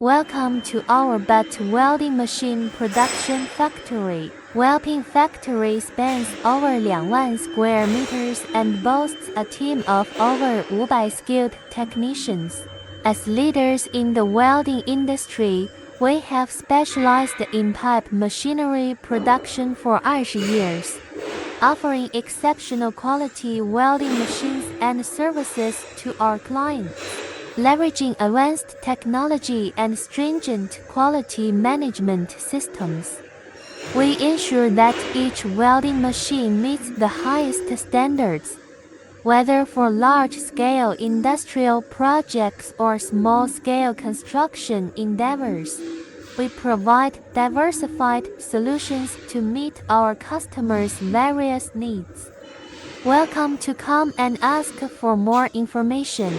Welcome to our butt welding machine production factory. Welding factory spans over 2,000 square meters and boasts a team of over 500 skilled technicians. As leaders in the welding industry, we have specialized in pipe machinery production for 20 years, offering exceptional quality welding machines and services to our clients. Leveraging advanced technology and stringent quality management systems, we ensure that each welding machine meets the highest standards. Whether for large-scale industrial projects or small-scale construction endeavors, we provide diversified solutions to meet our customers' various needs. Welcome to come and ask for more information.